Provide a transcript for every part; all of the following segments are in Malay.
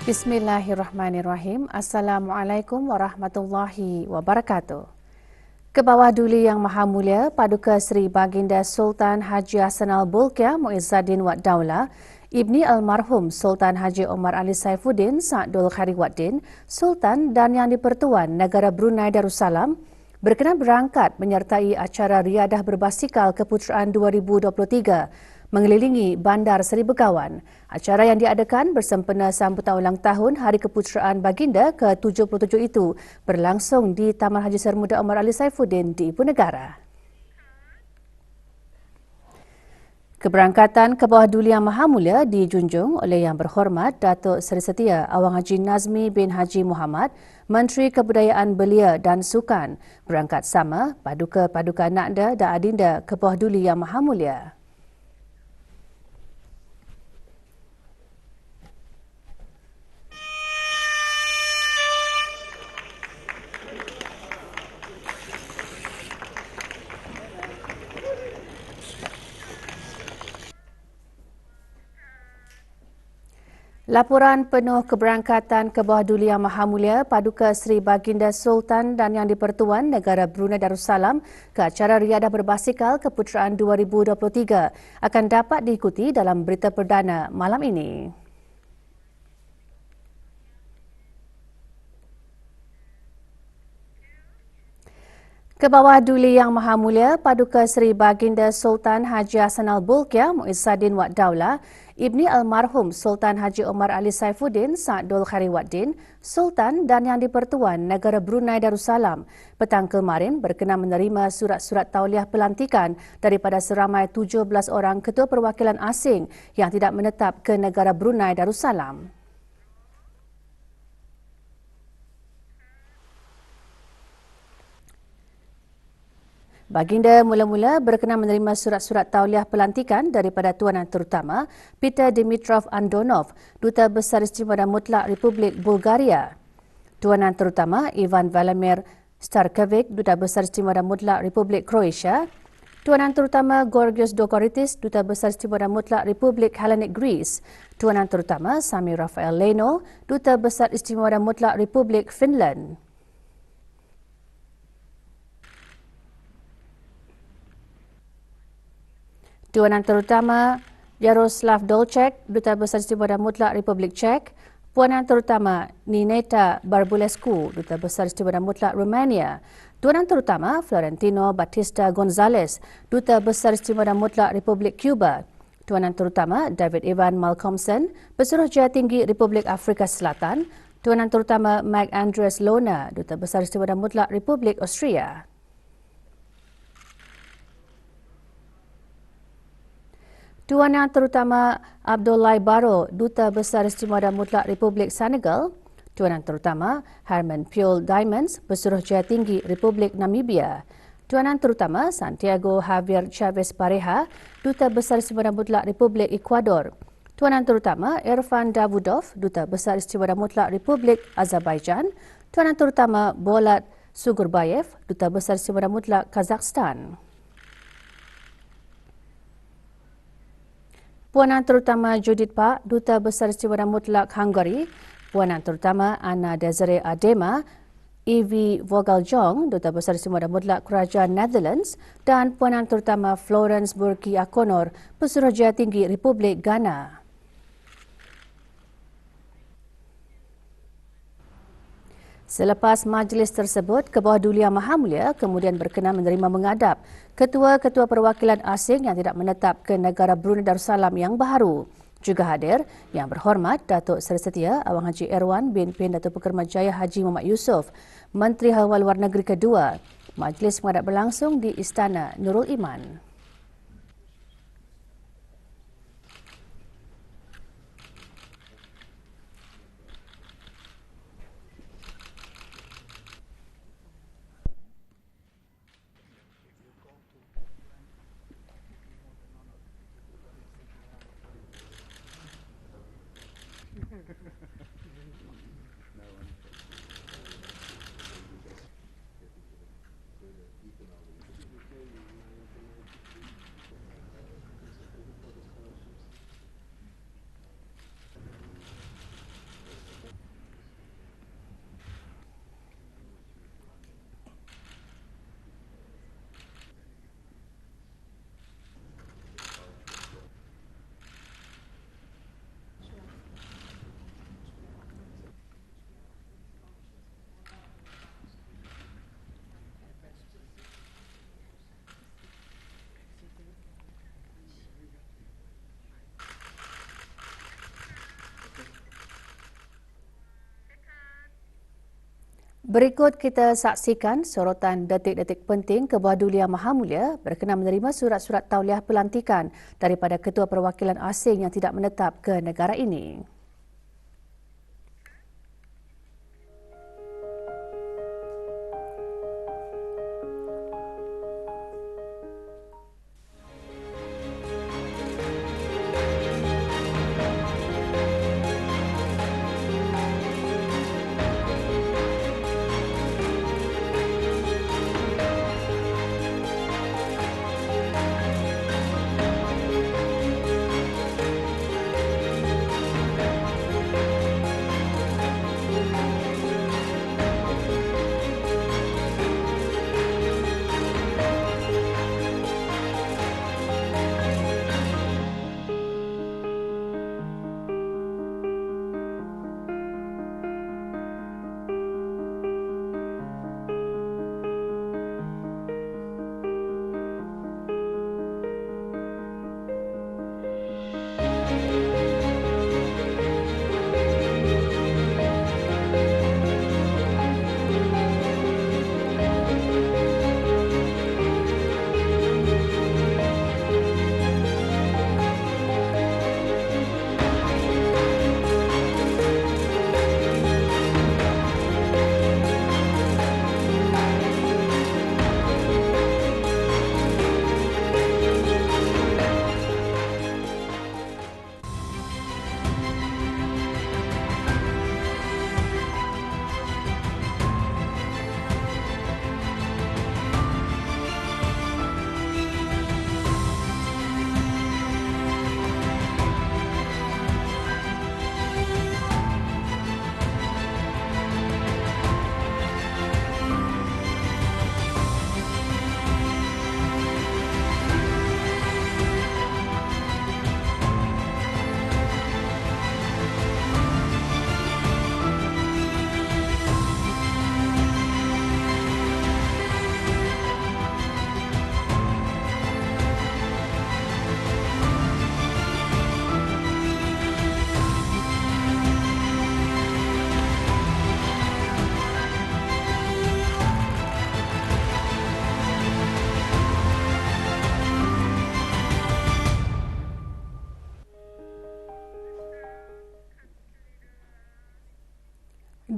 Bismillahirrahmanirrahim. Assalamualaikum warahmatullahi wabarakatuh. Kebawah Duli Yang Maha Mulia Paduka Seri Baginda Sultan Haji Hassanal Bolkiah Muizzaddin Wad Daulah, Ibni Almarhum Sultan Haji Omar Ali Saifuddin Sa'dul Khairuddin, Sultan dan Yang di-Pertuan Negara Brunei Darussalam berkenan berangkat menyertai acara riadah berbasikal keputeraan 2023 mengelilingi Bandar Seri Begawan. Acara yang diadakan bersempena sambutan ulang tahun Hari Keputeraan Baginda ke-77 itu berlangsung di Taman Haji Sermuda Omar Ali Saifuddin di Ibu Negara. Keberangkatan ke bawah Duli Yang Maha Mulia dijunjung oleh Yang Berhormat Datuk Seri Setia Awang Haji Nazmi bin Haji Muhammad, Menteri Kebudayaan Belia dan Sukan. Berangkat sama Paduka-Paduka Nakda dan Adinda ke bawah Duli Yang Maha Mulia. Laporan penuh keberangkatan ke bawah Duli Yang Maha Mulia Paduka Seri Baginda Sultan dan Yang di-Pertuan Negara Brunei Darussalam ke acara riadah berbasikal keputeraan 2023 akan dapat diikuti dalam berita perdana malam ini. Ke bawah Duli Yang Maha Mulia Paduka Seri Baginda Sultan Haji Hassanal Bolkiah Muizzaddin Wad Daulah, Ibni Almarhum Sultan Haji Omar Ali Saifuddin Sa'dul Khairuddin, Sultan dan Yang di-Pertuan Negara Brunei Darussalam petang kemarin berkenan menerima surat-surat tauliah pelantikan daripada seramai 17 orang ketua perwakilan asing yang tidak menetap ke negara Brunei Darussalam. Baginda mula-mula berkenan menerima surat-surat tauliah pelantikan daripada Tuanan Terutama Peter Dimitrov Andonov, Duta Besar Istimewa dan Mutlak Republik Bulgaria. Tuanan Terutama Ivan Vladimir Starkevic, Duta Besar Istimewa dan Mutlak Republik Croatia. Tuanan Terutama Georgios Dokoritis, Duta Besar Istimewa dan Mutlak Republik Hellenic Greece. Tuanan Terutama Sami Rafael Leno, Duta Besar Istimewa dan Mutlak Republik Finland. Tuanan Terutama Jaroslav Dolček, Duta Besar Istimewa dan Mutlak Republik Czech. Puanan Terutama Nineta Barbulescu, Duta Besar Istimewa dan Mutlak Romania. Tuanan Terutama Florentino Batista Gonzalez, Duta Besar Istimewa dan Mutlak Republik Cuba. Tuanan Terutama David Ivan Malcolmson, Pesuruhjaya Tinggi Republik Afrika Selatan. Tuanan Terutama Mike Andres Lona, Duta Besar Istimewa dan Mutlak Republik Austria. Tuanan Terutama Abdoulaye Baro, Duta Besar Istimewa dan Mutlak Republik Senegal. Tuanan Terutama Herman Piol Diamonds, Pesuruhjaya Tinggi Republik Namibia. Tuanan Terutama Santiago Javier Chavez Pareja, Duta Besar Istimewa dan Mutlak Republik Ecuador. Tuanan Terutama Irfan Davudov, Duta Besar Istimewa dan Mutlak Republik Azerbaijan. Tuanan Terutama Bolat Sugurbayev, Duta Besar Istimewa dan Mutlak Kazakhstan. Puanan Terutama Judith Pak, Duta Besar Istimewa dan Mutlak Hungary. Puanan Terutama Anna Desiree Adema, Evie Vogeljong, Duta Besar Istimewa dan Mutlak Kerajaan Netherlands. Dan Puanan Terutama Florence Burki Akonor, Pesuruhjaya Tinggi Republik Ghana. Selepas majlis tersebut, ke bawah Duli Yang Maha Mulia kemudian berkenan menerima menghadap ketua-ketua perwakilan asing yang tidak menetap ke negara Brunei Darussalam yang baharu. Juga hadir Yang Berhormat Datuk Seri Setia Awang Haji Erwan bin Datuk Pekermajaya Haji Muhammad Yusof, Menteri Hal Luar Negeri kedua. Majlis menghadap berlangsung di Istana Nurul Iman. Berikut kita saksikan sorotan detik-detik penting Ketua Duli Yang Maha Mulia berkenan menerima surat-surat tauliah pelantikan daripada Ketua Perwakilan Asing yang tidak menetap ke negara ini.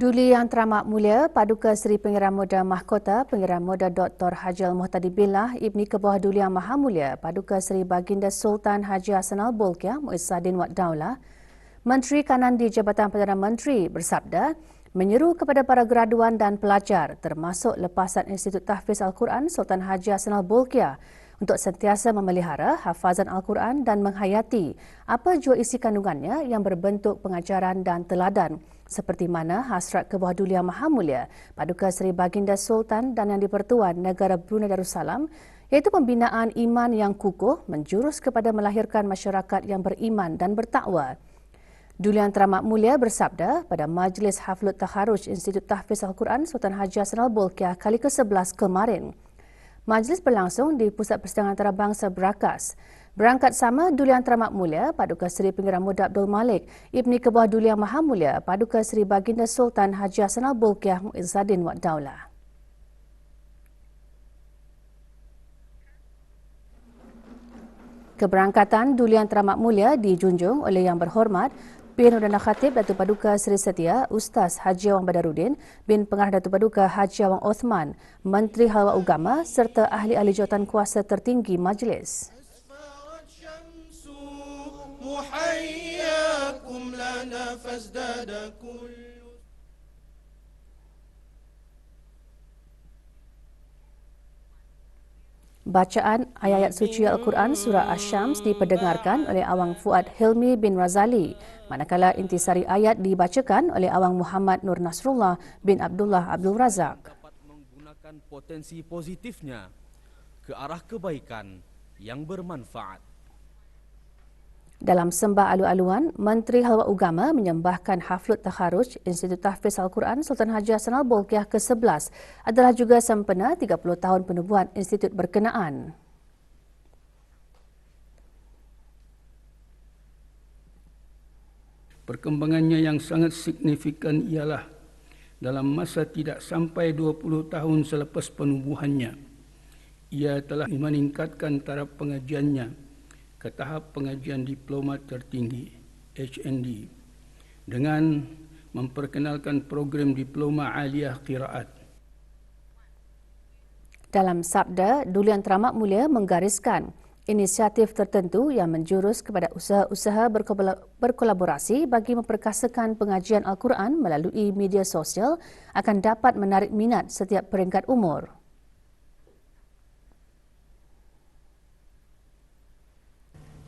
Duli Yang Teramat Mulia Paduka Seri Pengiran Muda Mahkota Pengiran Muda Dr. Haji Al-Muhtadi Billah Ibni Ketua Duli Yang Maha Mulia Paduka Seri Baginda Sultan Haji Hassanal Bolkiah Muizzaddin Wad Daulah, Menteri Kanan di Jabatan Perdana Menteri bersabda menyeru kepada para graduan dan pelajar termasuk lepasan Institut Tahfiz Al-Quran Sultan Haji Hassanal Bolkiah untuk sentiasa memelihara hafazan Al-Quran dan menghayati apa jua isi kandungannya yang berbentuk pengajaran dan teladan seperti mana hasrat Ketua Duli Yang Maha Mulia Paduka Seri Baginda Sultan dan Yang di-Pertuan Negara Brunei Darussalam, iaitu pembinaan iman yang kukuh menjurus kepada melahirkan masyarakat yang beriman dan bertakwa. Duli Yang Teramat Mulia bersabda pada Majlis Haflut Takharuj Institut Tahfiz Al-Quran Sultan Haji Hassanal Bolkiah kali ke-11 kemarin. Majlis berlangsung di Pusat Persidangan Antarabangsa Berakas. Berangkat sama Duli Yang Teramat Mulia Paduka Seri Pengiran Muda Abdul Malik, Ibni Ketua Duli Yang Maha Mulia Paduka Seri Baginda Sultan Haji Hassanal Bolkiah Muizzaddin Wad Daulah. Keberangkatan Duli Yang Teramat Mulia dijunjung oleh Yang Berhormat Bin Perdana Khatib Datuk Paduka Seri Setia Ustaz Haji Awang Badarudin bin Pengarah Datuk Paduka Haji Awang Othman, Menteri Halwa Ugama serta ahli-ahli jawatan kuasa tertinggi majlis. Bacaan ayat-ayat suci Al-Quran Surah Asy-Syams diperdengarkan oleh Awang Fuad Hilmi bin Razali, manakala intisari ayat dibacakan oleh Awang Muhammad Nur Nasrullah bin Abdullah Abdul Razak. Dapat menggunakan potensi positifnya ke arah kebaikan yang bermanfaat. Dalam sembah alu-aluan, Menteri Halwa Ugama menyembahkan Haflut Takharuj Institut Tahfiz Al-Quran Sultan Haji Hassanal Bolkiah ke-11 adalah juga sempena 30 tahun penubuhan institut berkenaan. Perkembangannya yang sangat signifikan ialah dalam masa tidak sampai 20 tahun selepas penubuhannya. Ia telah meningkatkan taraf pengajiannya ke tahap pengajian diploma tertinggi HND dengan memperkenalkan program diploma aliyah qiraat. Dalam sabda, Duli Yang Teramat Mulia menggariskan inisiatif tertentu yang menjurus kepada usaha-usaha berkolaborasi bagi memperkasakan pengajian Al-Quran melalui media sosial akan dapat menarik minat setiap peringkat umur.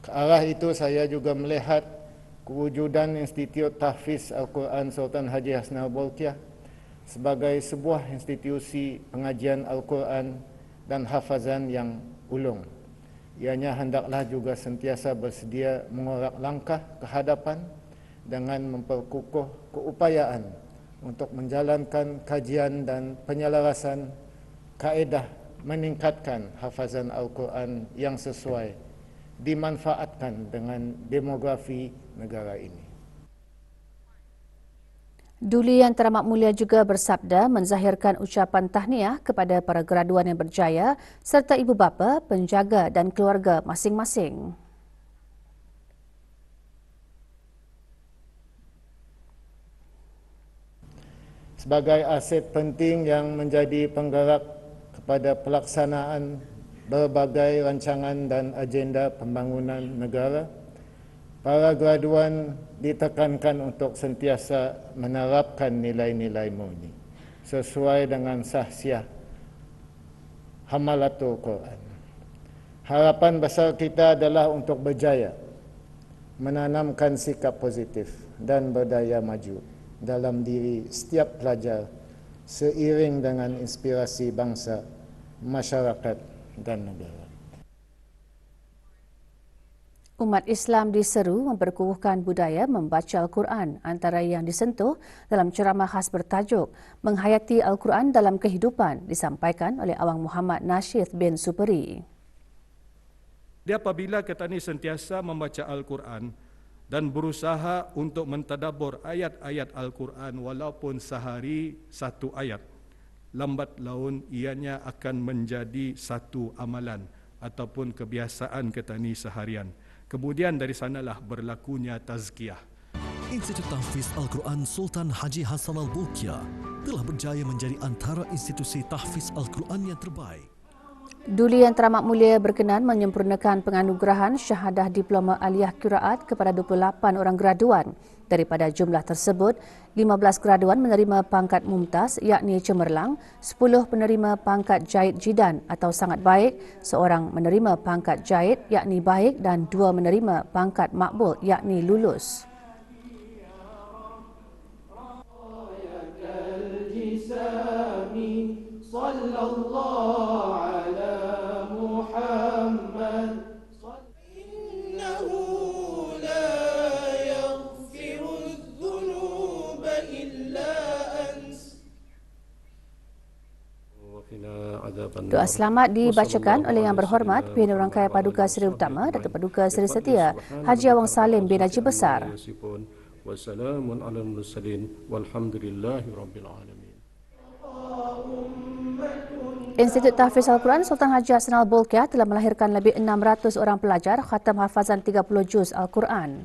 Ke arah itu saya juga melihat kewujudan Institut Tahfiz Al-Quran Sultan Haji Hassanal Bolkiah sebagai sebuah institusi pengajian Al-Quran dan hafazan yang ulung. Ianya hendaklah juga sentiasa bersedia mengorak langkah ke hadapan dengan memperkukuh keupayaan untuk menjalankan kajian dan penyelarasan kaedah meningkatkan hafazan Al-Quran yang sesuai dimanfaatkan dengan demografi negara ini. Duli Yang Teramat Mulia juga bersabda menzahirkan ucapan tahniah kepada para graduan yang berjaya serta ibu bapa, penjaga dan keluarga masing-masing. Sebagai aset penting yang menjadi penggerak kepada pelaksanaan berbagai rancangan dan agenda pembangunan negara, para graduan ditekankan untuk sentiasa menerapkan nilai-nilai murni sesuai dengan sahsiah Hamalatul Quran. Harapan besar kita adalah untuk berjaya menanamkan sikap positif dan berdaya maju dalam diri setiap pelajar seiring dengan inspirasi bangsa, masyarakat dan negara. Umat Islam diseru memperkukuhkan budaya membaca Al-Quran antara yang disentuh dalam ceramah khas bertajuk Menghayati Al-Quran dalam Kehidupan disampaikan oleh Awang Muhammad Nashid bin Superi. Dia apabila kita ini sentiasa membaca Al-Quran dan berusaha untuk mentadabbur ayat-ayat Al-Quran walaupun sehari satu ayat, lambat laun ianya akan menjadi satu amalan ataupun kebiasaan kita ini seharian. Kemudian dari sanalah berlakunya tazkiyah. Institut Tahfiz Al-Quran Sultan Haji Hassanal Bolkiah telah berjaya menjadi antara institusi tahfiz Al-Quran yang terbaik. Duli Yang Teramat Mulia berkenan menyempurnakan penganugerahan syahadah diploma aliyah qiraat kepada 28 orang graduan. Daripada jumlah tersebut, 15 graduan menerima pangkat mumtaz yakni cemerlang, 10 penerima pangkat jaid jidan atau sangat baik, seorang menerima pangkat jaid yakni baik dan 2 menerima pangkat makbul yakni lulus. Doa selamat dibacakan oleh Yang Berhormat Pimpinan Rangkaian Paduka Seri Utama Datuk Paduka Seri Setia Haji Awang Salim bin Haji Besar. Wassalamun ala mursalin walhamdulillahirabbil alamin. Institut Tahfiz Al-Quran Sultan Haji Hassanal Bolkiah telah melahirkan lebih 600 orang pelajar khatam hafazan 30 juz Al-Quran.